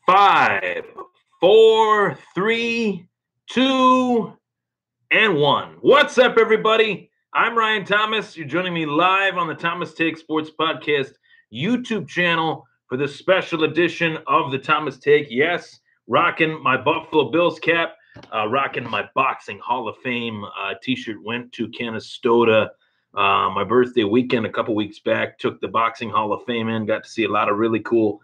Five, four, three, two, and one. What's up, everybody? I'm Ryan Thomas. You're joining me live on the Thomas Take Sports Podcast YouTube channel for this special edition of the Thomas Take. Yes, rocking my Buffalo Bills cap, rocking my Boxing Hall of Fame t-shirt. Went to Canastota my birthday weekend a couple weeks back. Took the Boxing Hall of Fame in. Got to see a lot of really cool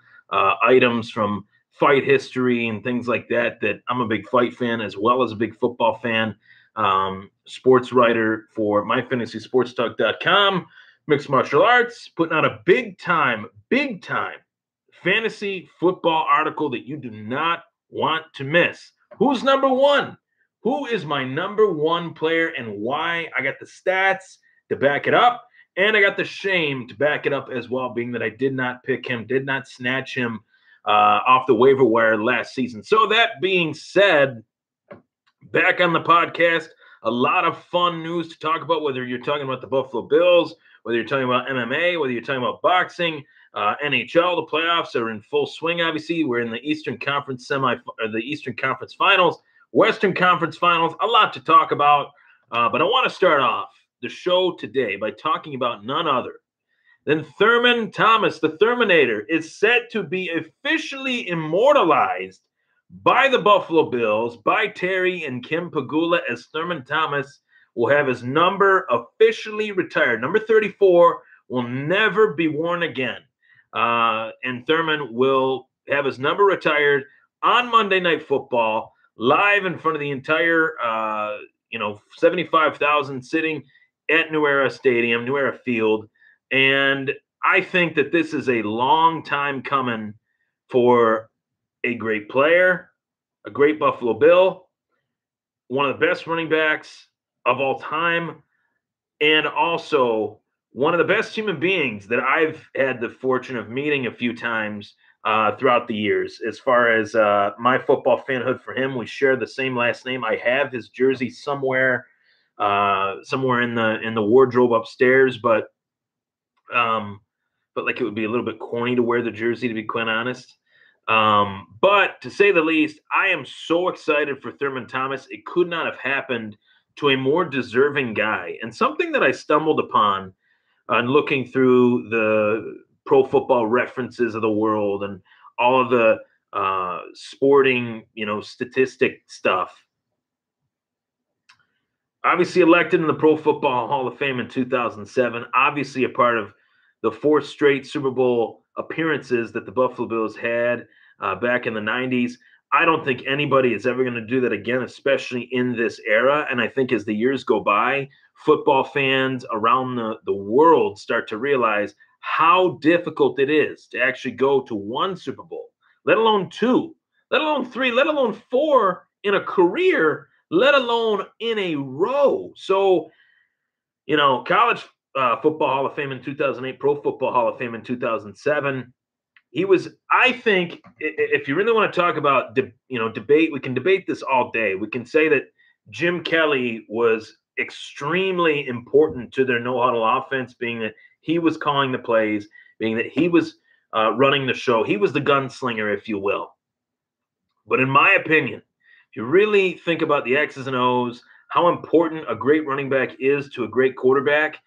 items from fight history and things like that I'm a big fight fan as well as a big football fan. Sports writer for myfantasysportstalk.com, mixed martial arts, putting out a big time fantasy football article that you do not want to miss. Who's number one? Who is my number one player and why? I got the stats to back it up, and I got the shame to back it up as well, being that I did not pick him, did not snatch him off the waiver wire last season. So that being said, back on the podcast, a lot of fun news to talk about, whether you're talking about the Buffalo Bills, whether you're talking about MMA, whether you're talking about boxing, NHL. The playoffs are in full swing. Obviously, we're in the Eastern Conference Finals, Western Conference Finals. A lot to talk about, but I want to start off the show today by talking about none other than Thurman Thomas. The Thurminator is set to be officially immortalized by the Buffalo Bills, by Terry and Kim Pegula, as Thurman Thomas will have his number officially retired. Number 34 will never be worn again. And Thurman will have his number retired on Monday Night Football, live in front of the entire 75,000 sitting at New Era Stadium, New Era Field. And I think that this is a long time coming for a great player, a great Buffalo Bill, one of the best running backs of all time, and also one of the best human beings that I've had the fortune of meeting a few times throughout the years. As far as my football fanhood for him, we share the same last name. I have his jersey somewhere in the wardrobe upstairs, but like it would be a little bit corny to wear the jersey, to be quite honest. But to say the least, I am so excited for Thurman Thomas. It could not have happened to a more deserving guy. And something that I stumbled upon on looking through the Pro Football References of the world and all of the sporting, statistic stuff. Obviously elected in the Pro Football Hall of Fame in 2007, obviously a part of the 4 straight Super Bowl appearances that the Buffalo Bills had back in the 90s. I don't think anybody is ever going to do that again, especially in this era. And I think as the years go by, football fans around the world start to realize how difficult it is to actually go to one Super Bowl, let alone 2, let alone 3, let alone 4 in a career, let alone in a row. So, college Football Hall of Fame in 2008, Pro Football Hall of Fame in 2007. He was, I think, if you really want to talk about, debate, we can debate this all day. We can say that Jim Kelly was extremely important to their no-huddle offense, being that he was calling the plays, being that he was running the show. He was the gunslinger, if you will. But in my opinion, if you really think about the X's and O's, how important a great running back is to a great quarterback,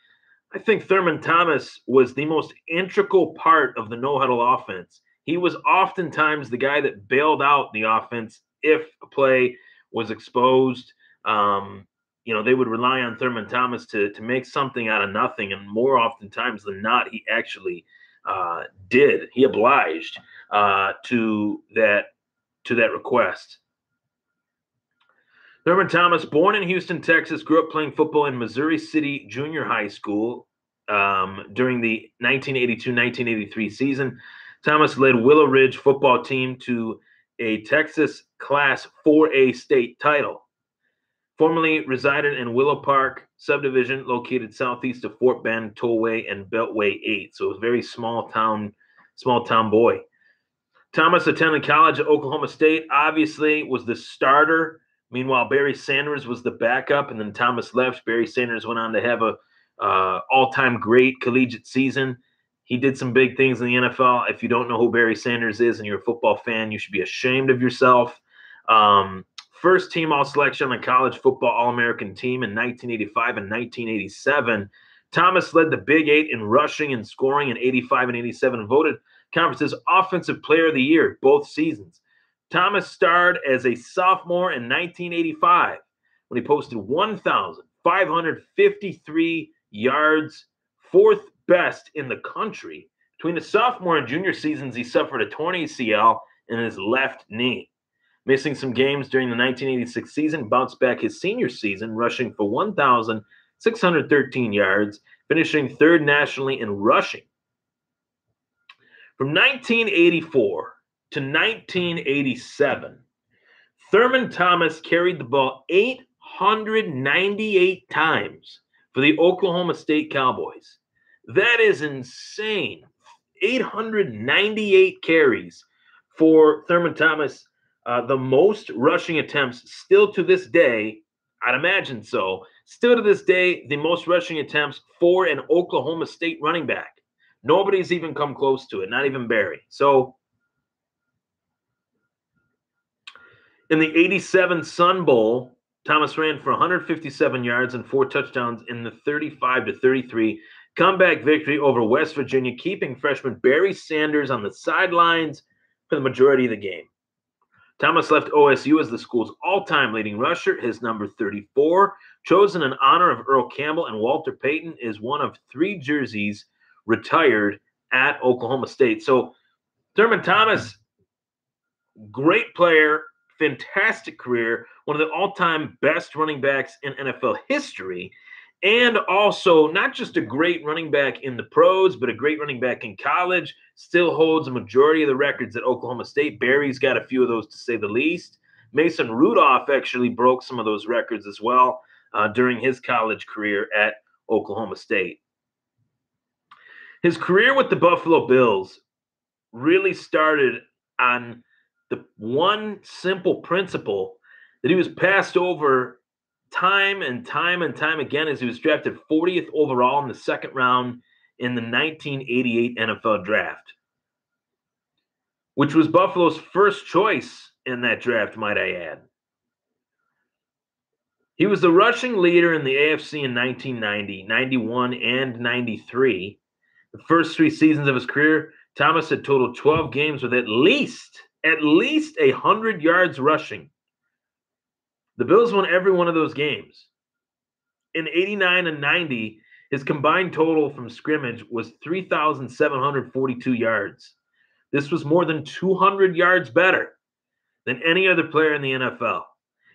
I think Thurman Thomas was the most integral part of the no-huddle offense. He was oftentimes the guy that bailed out the offense if a play was exposed. They would rely on Thurman Thomas to make something out of nothing, and more oftentimes than not, he actually did. He obliged to that request. Thurman Thomas, born in Houston, Texas, grew up playing football in Missouri City Junior High School during the 1982-1983 season. Thomas led Willow Ridge football team to a Texas Class 4A state title. Formerly resided in Willow Park subdivision located southeast of Fort Bend, Tollway, and Beltway 8. So it was a very small town boy. Thomas attended college at Oklahoma State, obviously was the starter. Meanwhile, Barry Sanders was the backup, and then Thomas left. Barry Sanders went on to have a all-time great collegiate season. He did some big things in the NFL. If you don't know who Barry Sanders is and you're a football fan, you should be ashamed of yourself. First team all-selection on the college football All-American team in 1985 and 1987. Thomas led the Big Eight in rushing and scoring in 85 and 87, voted conference's Offensive Player of the Year both seasons. Thomas starred as a sophomore in 1985 when he posted 1,553 yards, fourth best in the country. Between the sophomore and junior seasons, he suffered a torn ACL in his left knee. Missing some games during the 1986 season, bounced back his senior season, rushing for 1,613 yards, finishing third nationally in rushing. From 1984 to 1987, Thurman Thomas carried the ball 898 times for the Oklahoma State Cowboys. That is insane. 898 carries for Thurman Thomas. The most rushing attempts still to this day, I'd imagine so, still to this day, the most rushing attempts for an Oklahoma State running back. Nobody's even come close to it, not even Barry. So in the 87 Sun Bowl, Thomas ran for 157 yards and 4 touchdowns in the 35-33 comeback victory over West Virginia, keeping freshman Barry Sanders on the sidelines for the majority of the game. Thomas left OSU as the school's all-time leading rusher. His number 34, chosen in honor of Earl Campbell and Walter Payton, is one of 3 jerseys retired at Oklahoma State. So Thurman Thomas, great player, fantastic career, one of the all-time best running backs in NFL history, and also not just a great running back in the pros, but a great running back in college. Still holds a majority of the records at Oklahoma State. Barry's got a few of those, to say the least. Mason Rudolph actually broke some of those records as well during his college career at Oklahoma State. His career with the Buffalo Bills really started on the one simple principle that he was passed over time and time and time again as he was drafted 40th overall in the second round in the 1988 NFL draft, which was Buffalo's first choice in that draft, might I add. He was the rushing leader in the AFC in 1990, 91, and 93. The first 3 seasons of his career, Thomas had totaled 12 games with at least 100 yards rushing. The Bills won every one of those games. In 89 and 90, his combined total from scrimmage was 3,742 yards. This was more than 200 yards better than any other player in the NFL.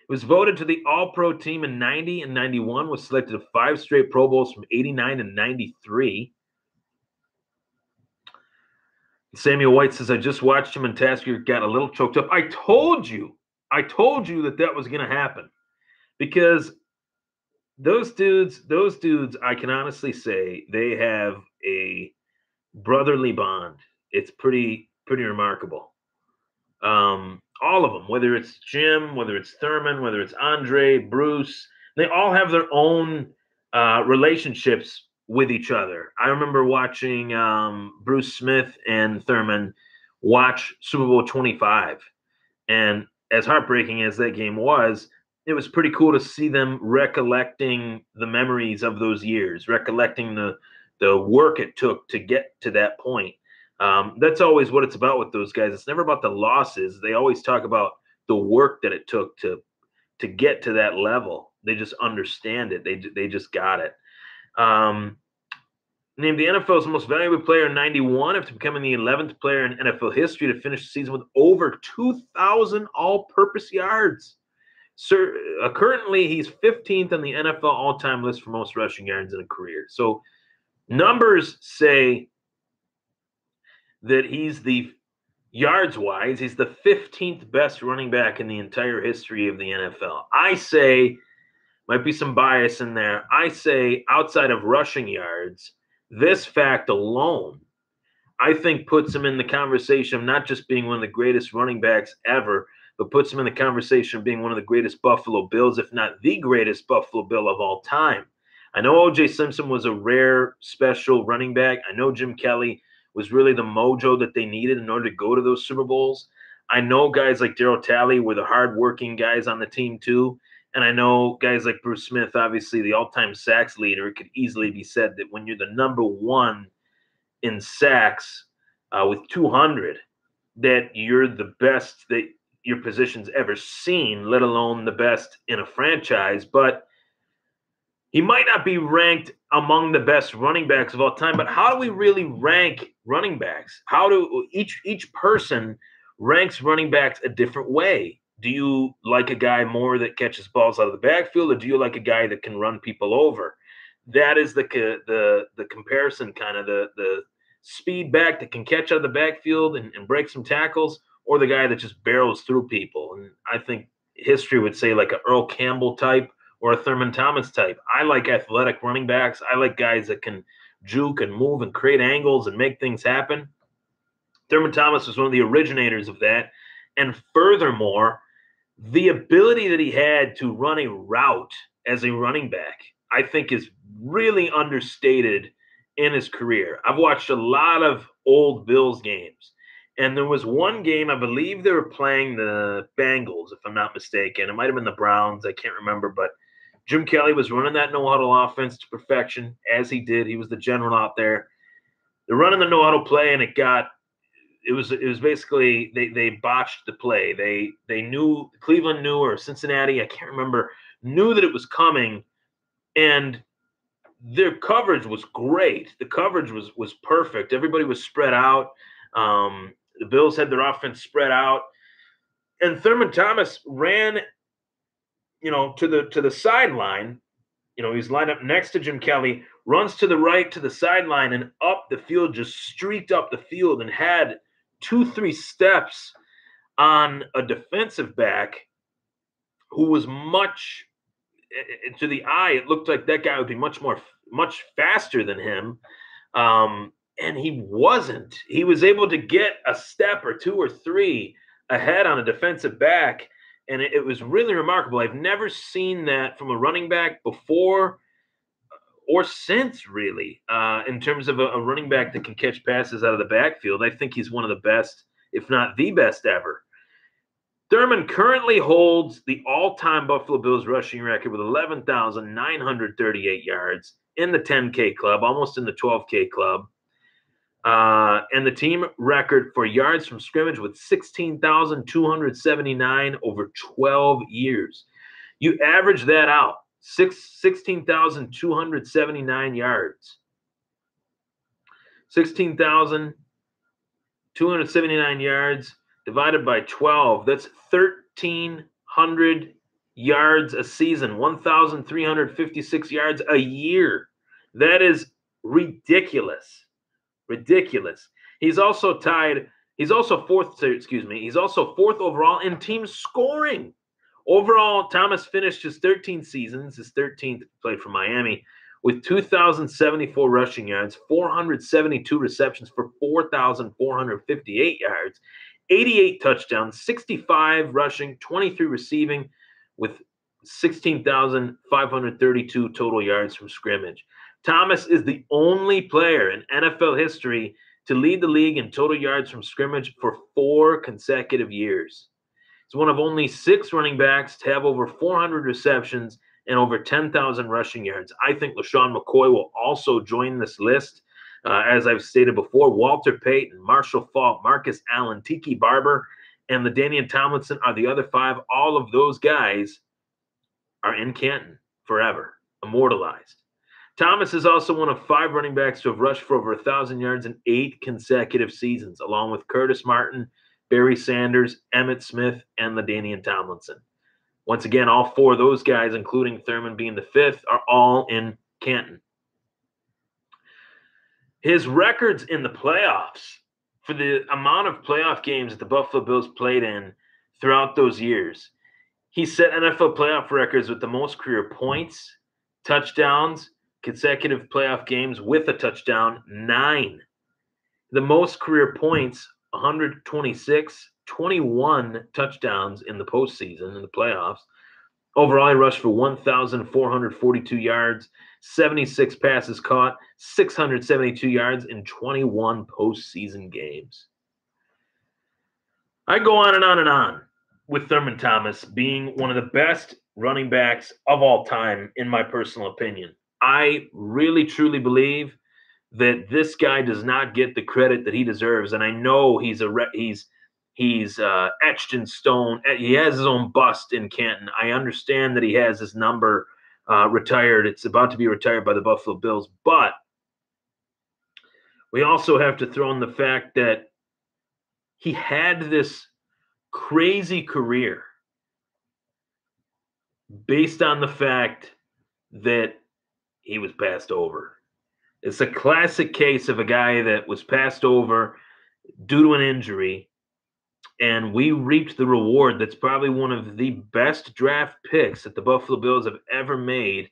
He was voted to the All-Pro team in 90 and 91, was selected to 5 straight Pro Bowls from 89 and 93. Samuel White says, I just watched him and Tasker got a little choked up. I told you that was going to happen, because those dudes, I can honestly say they have a brotherly bond. It's pretty remarkable. All of them, whether it's Jim, whether it's Thurman, whether it's Andre, Bruce, they all have their own relationships with each other. I remember watching Bruce Smith and Thurman watch Super Bowl 25, and as heartbreaking as that game was, it was pretty cool to see them recollecting the memories of those years, recollecting the work it took to get to that point. That's always what it's about with those guys. It's never about the losses. They always talk about the work that it took to get to that level. They just understand it. They just got it. Named the NFL's most valuable player in 91 after becoming the 11th player in NFL history to finish the season with over 2,000 all-purpose yards. Currently, he's 15th on the NFL all-time list for most rushing yards in a career. So numbers say that he's the yards-wise, he's the 15th best running back in the entire history of the NFL. I say, might be some bias in there, I say outside of rushing yards, this fact alone, I think, puts him in the conversation of not just being one of the greatest running backs ever, but puts him in the conversation of being one of the greatest Buffalo Bills, if not the greatest Buffalo Bill of all time. I know O.J. Simpson was a rare, special running back. I know Jim Kelly was really the mojo that they needed in order to go to those Super Bowls. I know guys like Darryl Talley were the hardworking guys on the team too. And I know guys like Bruce Smith, obviously the all-time sacks leader. It could easily be said that when you're the number one in sacks with 200, that you're the best that your position's ever seen, let alone the best in a franchise. But he might not be ranked among the best running backs of all time, but how do we really rank running backs? How do each person ranks running backs a different way? Do you like a guy more that catches balls out of the backfield, or do you like a guy that can run people over? That is the comparison, kind of the speed back that can catch out of the backfield and break some tackles, or the guy that just barrels through people. And I think history would say like a Earl Campbell type or a Thurman Thomas type. I like athletic running backs. I like guys that can juke and move and create angles and make things happen. Thurman Thomas was one of the originators of that. And furthermore, the ability that he had to run a route as a running back, I think, is really understated in his career. I've watched a lot of old Bills games. And there was one game, I believe they were playing the Bengals, if I'm not mistaken. It might have been the Browns. I can't remember. But Jim Kelly was running that no-huddle offense to perfection, as he did. He was the general out there. They're running the no-huddle play, and it was basically they botched the play. They knew, Cleveland knew, or Cincinnati, I can't remember, knew that it was coming, and their coverage was great. The coverage was perfect. Everybody was spread out. The Bills had their offense spread out, and Thurman Thomas ran, to the sideline. He's lined up next to Jim Kelly, runs to the right to the sideline and up the field, just streaked up the field and had 2-3 steps on a defensive back who was much, to the eye, it looked like that guy would be much faster than him. And he wasn't. He was able to get a step or 2 or 3 ahead on a defensive back. And it was really remarkable. I've never seen that from a running back before or since, really, in terms of a running back that can catch passes out of the backfield. I think he's one of the best, if not the best ever. Thurman currently holds the all-time Buffalo Bills rushing record with 11,938 yards in the 10K club, almost in the 12K club. And the team record for yards from scrimmage with 16,279 over 12 years. You average that out, 16,279 yards. 16,279 yards divided by 12. That's 1,300 yards a season, 1,356 yards a year. That is ridiculous. Ridiculous. He's also fourth overall in team scoring. Overall, Thomas finished his 13th seasons, his 13th played for Miami, with 2,074 rushing yards, 472 receptions for 4,458 yards, 88 touchdowns, 65 rushing, 23 receiving, with 16,532 total yards from scrimmage. Thomas is the only player in NFL history to lead the league in total yards from scrimmage for 4 consecutive years. He's one of only 6 running backs to have over 400 receptions and over 10,000 rushing yards. I think LaShawn McCoy will also join this list. As I've stated before, Walter Payton, Marshall Faulk, Marcus Allen, Tiki Barber, and LaDainian Tomlinson are the other 5. All of those guys are in Canton forever, immortalized. Thomas is also one of 5 running backs to have rushed for over 1,000 yards in 8 consecutive seasons, along with Curtis Martin, Barry Sanders, Emmitt Smith, and LaDainian Tomlinson. Once again, all 4 of those guys, including Thurman being the 5th, are all in Canton. His records in the playoffs, for the amount of playoff games that the Buffalo Bills played in throughout those years, he set NFL playoff records with the most career points, touchdowns, consecutive playoff games with a touchdown, 9. The most career points, 126, 21 touchdowns in the postseason, in the playoffs, Overall, he rushed for 1,442 yards, 76 passes caught, 672 yards in 21 postseason games. I go on and on and on with Thurman Thomas being one of the best running backs of all time, in my personal opinion. I really, truly believe that this guy does not get the credit that he deserves, and I know he's etched in stone. He has his own bust in Canton. I understand that he has his number retired. It's about to be retired by the Buffalo Bills, but we also have to throw in the fact that he had this crazy career based on the fact that he was passed over. It's a classic case of a guy that was passed over due to an injury, and we reaped the reward that's probably one of the best draft picks that the Buffalo Bills have ever made.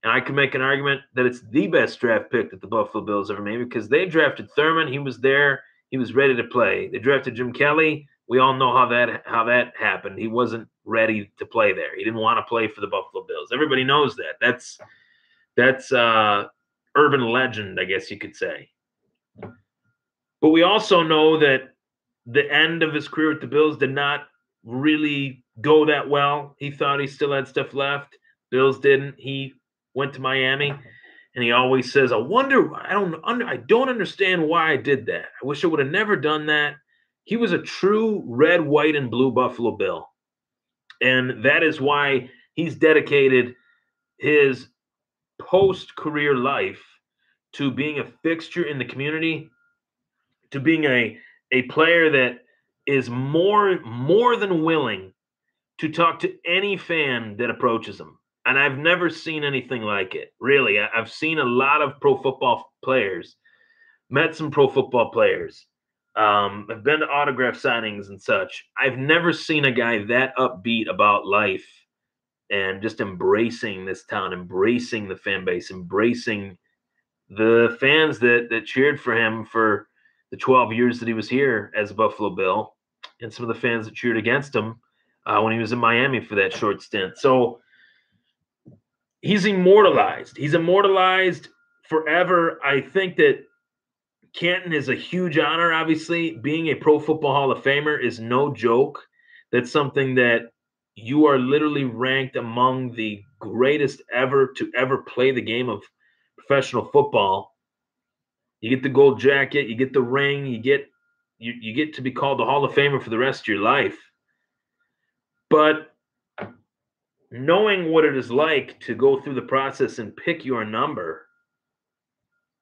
And I can make an argument that it's the best draft pick that the Buffalo Bills ever made, because they drafted Thurman. He was there. He was ready to play. They drafted Jim Kelly. We all know how that happened. He wasn't ready to play there. He didn't want to play for the Buffalo Bills. Everybody knows that. That's urban legend, I guess you could say. But we also know that the end of his career with the Bills did not really go that well. He thought he still had stuff left. Bills didn't. He went to Miami, and he always says, I don't understand why I did that. I wish I would have never done that. He was a true red, white, and blue Buffalo Bill. And that is why he's dedicated his post-career life to being a fixture in the community, to being a player that is more than willing to talk to any fan that approaches him. And I've never seen anything like it, really. I've seen a lot of pro football players, met some pro football players, I've been to autograph signings and such. I've never seen a guy that upbeat about life and just embracing this town, embracing the fan base, embracing the fans that cheered for him for the 12 years that he was here as a Buffalo Bill, and some of the fans that cheered against him when he was in Miami for that short stint. So he's immortalized. He's immortalized forever. I think that Canton is a huge honor. Obviously, being a Pro Football Hall of Famer is no joke. That's something that you are literally ranked among the greatest ever to ever play the game of professional football. You get the gold jacket, you get the ring, you get to be called the Hall of Famer for the rest of your life. But knowing what it is like to go through the process and pick your number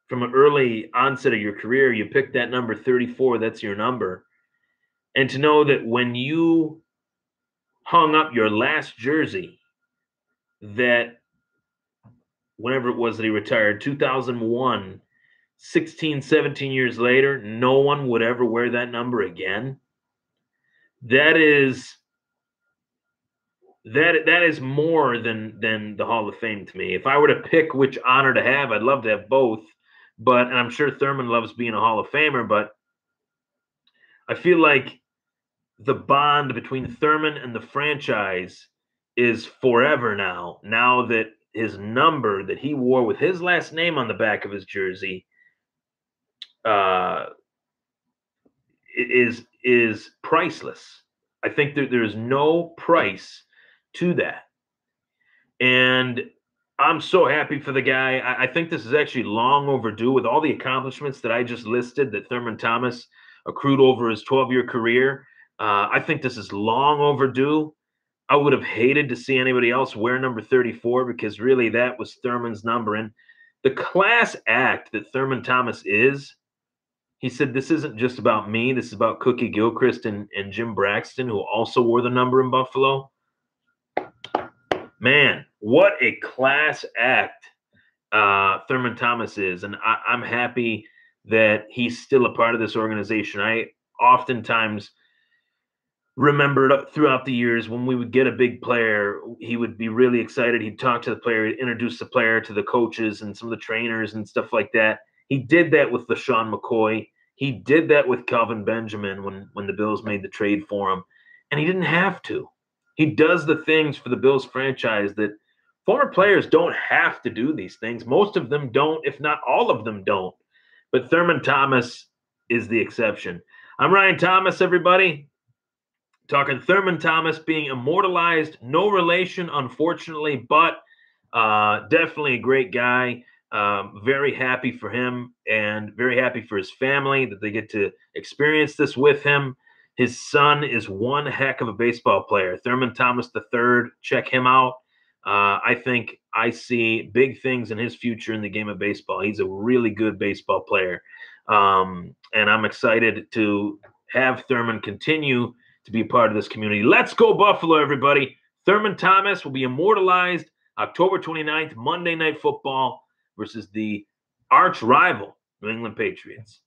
from an early onset of your career, you pick that number 34, that's your number. And to know that when you hung up your last jersey, that whenever it was that he retired, 2001, 16, 17 years later, no one would ever wear that number again. That is more than the Hall of Fame to me. If I were to pick which honor to have, I'd love to have both. And I'm sure Thurman loves being a Hall of Famer, but I feel like the bond between Thurman and the franchise is forever now. Now that his number that he wore with his last name on the back of his jersey is priceless. I think that there is no price to that. And I'm so happy for the guy. I think this is actually long overdue with all the accomplishments that I just listed that Thurman Thomas accrued over his 12-year career. I think this is long overdue. I would have hated to see anybody else wear number 34, because really that was Thurman's number. And the class act that Thurman Thomas is, he said, this isn't just about me. This is about Cookie Gilchrist and Jim Braxton, who also wore the number in Buffalo. Man, what a class act Thurman Thomas is. And I'm happy that he's still a part of this organization. I oftentimes remembered throughout the years when we would get a big player, he would be really excited. He'd talk to the player, he'd introduce the player to the coaches and some of the trainers and stuff like that. He did that with LaShawn McCoy. He did that with Calvin Benjamin when the Bills made the trade for him. And he didn't have to. He does the things for the Bills franchise that former players don't have to do these things. Most of them don't, if not all of them don't. But Thurman Thomas is the exception. I'm Ryan Thomas, everybody. Talking Thurman Thomas being immortalized. No relation, unfortunately, but definitely a great guy. Very happy for him and very happy for his family that they get to experience this with him. His son is one heck of a baseball player. Thurman Thomas III, check him out. I think I see big things in his future in the game of baseball. He's a really good baseball player. And I'm excited to have Thurman continue to be a part of this community. Let's go Buffalo, everybody. Thurman Thomas will be immortalized October 29th, Monday Night Football versus the arch rival New England Patriots.